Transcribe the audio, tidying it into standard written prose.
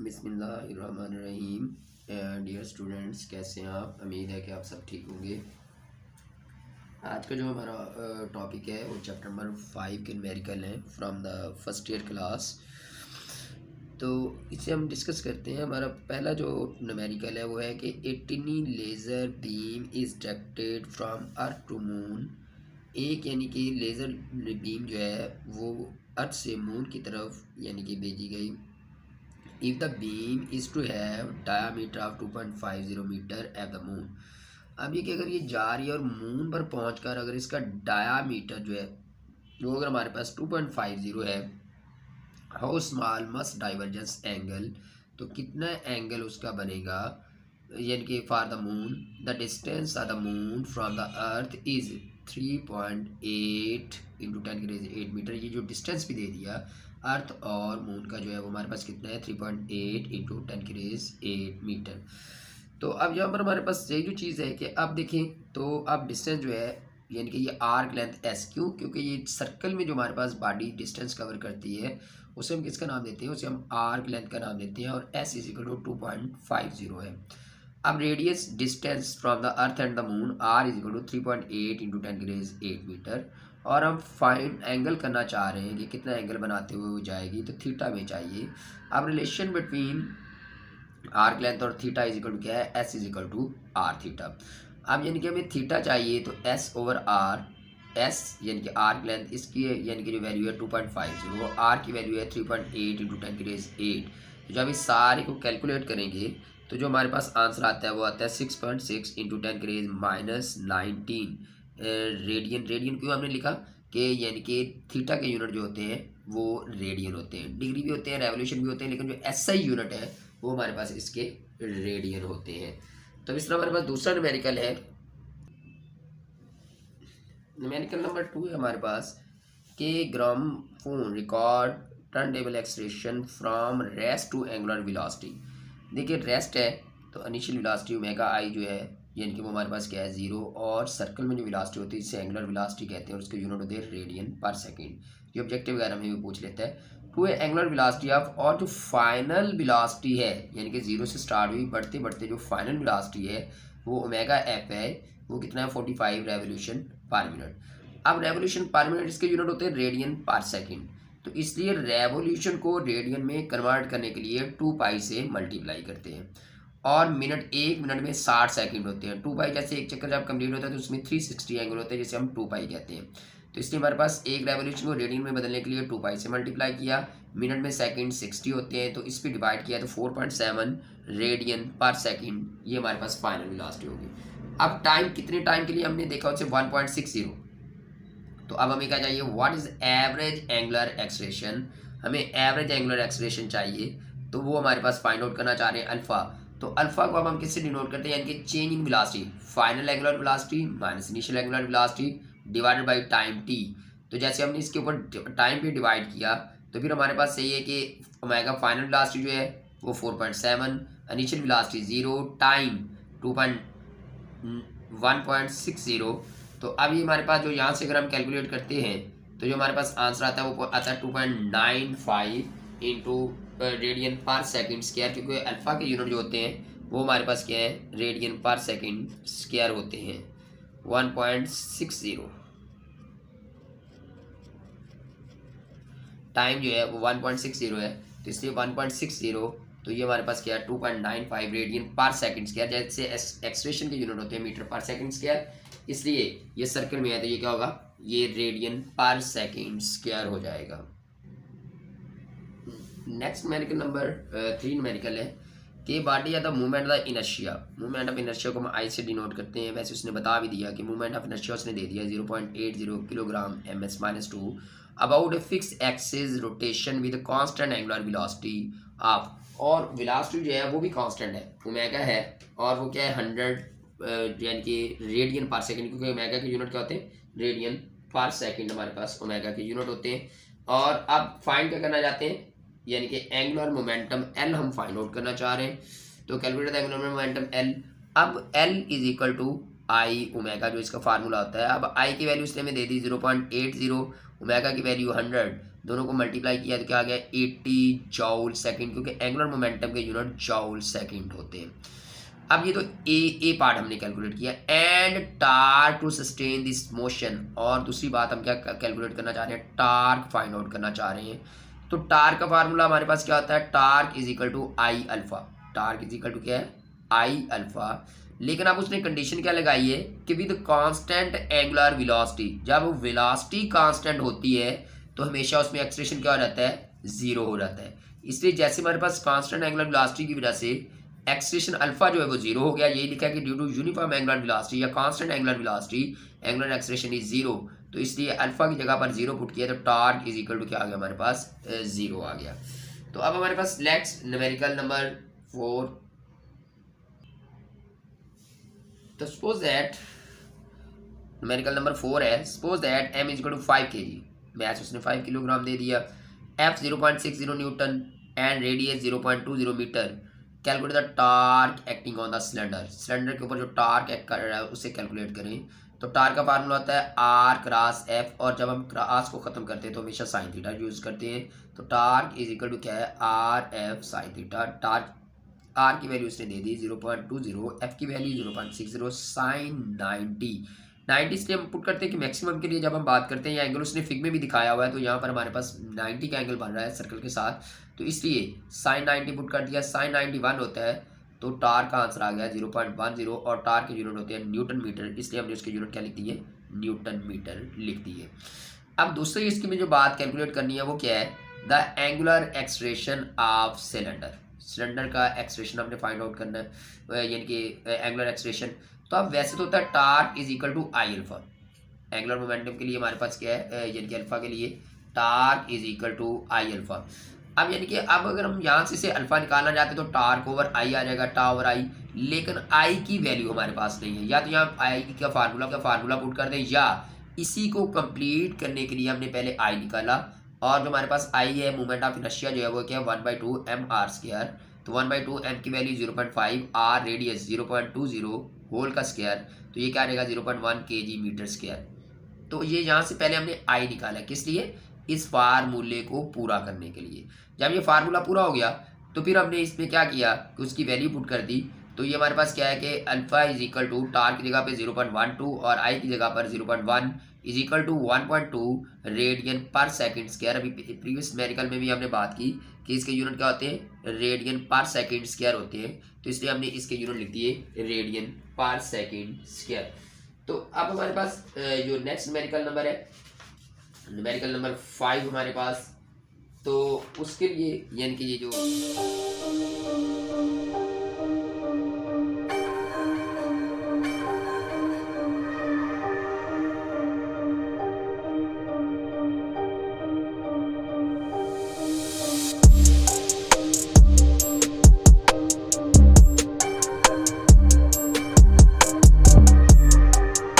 बिस्मिल्लाहिर्रहमानिर्रहीम। Dear students, कैसे हैं आप? उम्मीद है कि आप सब ठीक होंगे। आज का जो हमारा टॉपिक है वो चैप्टर नंबर 5 के न्यूमेरिकल हैं from the first year class. तो इसे हम डिस्कस करते हैं। हमारा पहला जो न्यूमेरिकल है वो है कि a tiny laser beam is directed from earth to moon. एक यानी कि लेज़र बीम जो है वो अर्थ से मून की तरफ यानी कि भेजी गई। If the beam is to have diameter of 2.50 metre at the moon. अब ये कि अगर ये जा रही है और मून पर पहुंचकर अगर इसका डायामीटर जो है वो अगर हमारे पास 2.50 है, how small must divergence angle, तो कितना एंगल उसका बनेगा यानी कि for the moon. The distance of the moon from the earth is 3.8 into 10⁻⁸ metre. ये जो डिस्टेंस भी दे दिया अर्थ और मून का जो है वो हमारे पास कितना है 3.8 इंटू 10⁸ मीटर। तो अब यहाँ पर हमारे पास यही जो चीज़ है कि अब देखें तो अब डिस्टेंस जो है यानी कि ये आर्क लेंथ एस, क्योंकि ये सर्कल में जो हमारे पास बॉडी डिस्टेंस कवर करती है उसे हम किसका नाम देते हैं, उसे हम आर्क लेंथ का नाम देते हैं और एस इज इक्वल टू 2.50 है। अब radius distance from the earth and the moon R is equal to 3.8 into 10⁸ metre. और हम फाइंड एंगल करना चाह रहे हैं कि कितना एंगल बनाते हुए वो जाएगी, तो थीटा में चाहिए। अब रिलेशन बिटवीन आर्क लेंथ और थीटा इज इक्वल टू क्या है, S is equal to R theta. अब यानी कि हमें थीटा चाहिए तो एस ओवर आर, एस यानी कि आर्क लेंथ इसकी यानी कि जो वैल्यू है 2.50, आर की वैल्यू है 3.8 इंटू 10⁸। तो जब इस सारे को कैलकुलेट करेंगे तो जो हमारे पास आंसर आता है वो आता है 6.6 इंटू 10⁻⁻19 रेडियन। रेडियन क्यों हमने लिखा कि यानी कि थीटा के यूनिट जो होते हैं वो रेडियन होते हैं, डिग्री भी होते हैं, रेवोल्यूशन भी होते हैं, लेकिन जो एसआई यूनिट है वो हमारे पास इसके रेडियन होते हैं। तो इस तरह हमारे पास दूसरा न्यूमेरिकल है, न्यूमेरिकल नंबर 2 है हमारे पास कि gramophone record turntable acceleration from rest to angular velocity. देखिए रेस्ट है तो इनिशियल वेलोसिटी ओमेगा आई जो है यानी कि वो हमारे पास क्या है 0, और सर्कल में जो वेलोसिटी होती है जिसे एंगुलर वेलोसिटी कहते हैं और उसके यूनिट होते हैं रेडियन पर सेकंड। ये ऑब्जेक्टिव वगैरह में भी पूछ लेता है। टू एंगुलर वेलोसिटी ऑफ, और जो फाइनल वेलोसिटी है यानी कि 0 से स्टार्ट हुई बढ़ते बढ़ते जो फाइनल वेलोसिटी है वो ओमेगा एफ है, वो कितना है 45 रेवोल्यूशन पर मिनट। अब रेवोल्यूशन पर मिनट इसके यूनिट होते हैं रेडियन पर सेकंड, तो इसलिए रेवोल्यूशन को रेडियन में कन्वर्ट करने के लिए 2 से मल्टीप्लाई करते हैं। और मिनट, एक मिनट में 60 सेकंड होते हैं। 2 जैसे एक चक्कर जब कंप्लीट होता है तो उसमें 360 एंगल होते हैं जिसे हम 2 कहते हैं। तो इसलिए हमारे पास एक रेवोल्यूशन को रेडियन में बदलने के लिए 2 से मल्टीप्लाई किया, मिनट में सेकंड 60 होते हैं तो इस पर डिवाइड किया तो 4.7 रेडियन पर सेकंड, ये हमारे पास फाइनल वेलोसिटी होगी। अब टाइम, कितने टाइम के लिए हमने देखा उसे 1.60। तो अब हमें क्या चाहिए, what is average angular acceleration. हमें एवरेज एंगुलर एक्सलेरेशन चाहिए, तो वो हमारे पास फाइंड आउट करना चाह रहे हैं अल्फा। तो अल्फा को अब हम किससे डिनोट करते हैं, यानी कि change in velocity, final angular velocity minus initial angular velocity divided by time T. तो जैसे हमने इसके ऊपर टाइम पे डिवाइड किया तो फिर हमारे पास सही है कि ओमेगा फाइनल वेलोसिटी जो है वो 4.7, इनिशियल वेलोसिटी 0, टाइम 1.60। तो अभी हमारे पास जो यहाँ से अगर हम कैलकुलेट करते हैं तो जो हमारे पास आंसर आता है वो आता है 2.95 इंटू रेडियन पर सेकंड स्क्वायर, क्योंकि अल्फा के यूनिट जो होते हैं वो हमारे पास क्या है रेडियन पर सेकंड स्क्वायर होते हैं 1.60। टाइम जो है वो 1.60 है तो इसलिए 1.60, तो ये हमारे पास क्या है 2.95 रेडियन पर सेकंड स्क्वायर। जैसे एक्सलेरेशन के यूनिट होते हैं मीटर पर सेकंड स्क्वायर, इसलिए ये सर्कल में है तो ये क्या होगा, ये रेडियन पर सेकंड स्क्वायर हो जाएगा। नेक्स्ट न्यूमेरिकल नंबर 3 न्यूमेरिकल है कि बॉडी या the movement of inertia. Movement of inertia को हम आई से डिनोट करते हैं। वैसे उसने बता भी दिया कि मूवमेंट ऑफ इनर्शिया उसने दे दिया 0.80 kilogram ms-2 about a fix axis rotation with constant angular velocity of, और वेलोसिटी जो है वो भी कांस्टेंट है, ओमेगा है, और वो क्या है 100 यानी कि रेडियन पर सेकंड, क्योंकि ओमेगा के यूनिट क्या होते हैं रेडियन पर सेकंड, हमारे पास ओमेगा के यूनिट होते हैं। और अब फाइंड क्या करना चाहते हैं, यानी कि एंगुलर मोमेंटम एल हम फाइंड आउट करना चाह रहे हैं। तो calculate the angular momentum L. अब L is equal to I omega जो इसका फार्मूला होता है। अब आई की वैल्यू इसने हमें दे दी 0.80, ओमेगा की वैल्यू 100, दोनों को मल्टीप्लाई किया तो क्या आ गया 80 जॉउल सेकंड, क्योंकि एंगुलर मोमेंटम के यूनिट जॉउल सेकंड होते हैं। अब ये तो ए पार्ट हमने कैलकुलेट किया। And torque to sustain this motion, और दूसरी बात हम क्या कैलकुलेट करना चाह रहे हैं, टार्क फाइंड आउट करना चाह रहे हैं। तो टार्क का फार्मूला हमारे पास क्या होता है, torque is equal to I alpha. Torque is equal to क्या है, आई अल्फा। लेकिन अब उसने कंडीशन क्या लगाई है कि विद कांस्टेंट एंगुलर वेलोसिटी, जब वेलोसिटी कांस्टेंट होती है तो हमेशा उसमें एक्सलेरेशन क्या हो जाता है, जीरो हो जाता है। इसलिए जैसे हमारे पास कांस्टेंट एंगुलर वेलोसिटी की वजह से एक्सलेरेशन अल्फा जो है वो जीरो हो गया, यही लिखा है कि due to uniform angular velocity या constant angular velocity angular acceleration is zero, तो इसलिए अल्फा की जगह पर जीरो पुट किया तो टार्क इज इक्वल टू क्या आ गया हमारे पास, जीरो आ गया। तो अब हमारे पास नेक्स्ट न्यूमेरिकल नंबर 4। तो सपोज दैट न्यूमेरिकल नंबर 4 है, suppose that m is equal to 5 kg, mass उसने 5 किलोग्राम दे दिया, f 0.60 newton and radius 0.20 metre. Calculate the torque acting on the cylinder, cylinder के ऊपर जो टार्क एक्ट कर रहा है उसे कैलकुलेट करें। तो टार्क का फार्मूला होता है आर क्रॉस एफ, और जब हम क्रॉस को खत्म करते हैं तो हमेशा साइन थीटा यूज करते हैं। तो टार्क इज इक्वल टू क्या है, R F sine theta. Torque R की वैल्यू उसने दे दी 0.20, एफ की वैल्यू 0.60, साइन 90 इसलिए हम पुट करते हैं कि मैक्सिमम के लिए जब हम बात करते हैं, या एंगल उसने फिग में भी दिखाया हुआ है, तो यहाँ पर हमारे पास 90 का एंगल बन रहा है सर्कल के साथ, तो इसलिए साइन 90 पुट कर दिया। साइन 91 होता है, तो टार्क का आंसर आ गया 0.10, और टार्क के यूनिट होते हैं न्यूटन मीटर, इसलिए हमने उसके यूनिट क्या लिख दी है, न्यूटन मीटर लिख दी है। अब दूसरी इसकी में जो बात कैलकुलेट करनी है वो क्या है, the angular acceleration of cylinder. Cylinder का एक्सलेरेशन हमने फाइंड आउट करना है, यानी कि एंगुलर एक्सलेरेशन। तो अब वैसे तो होता है torque is equal to I alpha, angular momentum के लिए हमारे पास क्या है, यानी कि अल्फा के लिए torque is equal to I alpha. अब यानी कि अब अगर हम यहाँ से अल्फा निकालना चाहते हैं तो टार्क ओवर आई आ जाएगा, टा ओवर आई, लेकिन आई की वैल्यू हमारे पास नहीं है। या तो यहाँ आई का फार्मूला पुट कर दें, या इसी को कंप्लीट करने के लिए हमने पहले आई निकाला, और जो हमारे पास आई है मोमेंट ऑफ इनर्शिया जो है वो क्या है 1/2 mr²। तो 1/2 m की वैल्यू 0.5, r रेडियस 0.20 होल का स्क्वायर, तो ये क्या रहेगा 0.1 kg मीटर स्क्वायर। तो ये यहाँ से पहले हमने आई निकाला, किस लिए, इस फार्मूले को पूरा करने के लिए। जब ये फार्मूला पूरा हो गया तो फिर हमने इसमें क्या किया कि उसकी वैल्यू पुट कर दी। तो ये हमारे पास क्या है कि अल्फा इज इक्वल टू टार की जगह पे 0.12 और आई की जगह पर 0.1 इज इक्वल टू 1.2 रेडियन पर सेकंड स्क्वायर। अभी प्रीवियस न्यूमेरिकल में भी हमने बात की कि इसके यूनिट क्या होते हैं, रेडियन पर सेकंड स्क्वायर होते हैं, तो इसलिए हमने इसके यूनिट लिख दिए रेडियन पर सेकंड स्क्वायर। तो अब हमारे पास जो नेक्स्ट न्यूमेरिकल नंबर है, न्यूमेरिकल नंबर 5 हमारे पास, तो उसके लिए यानी कि ये जो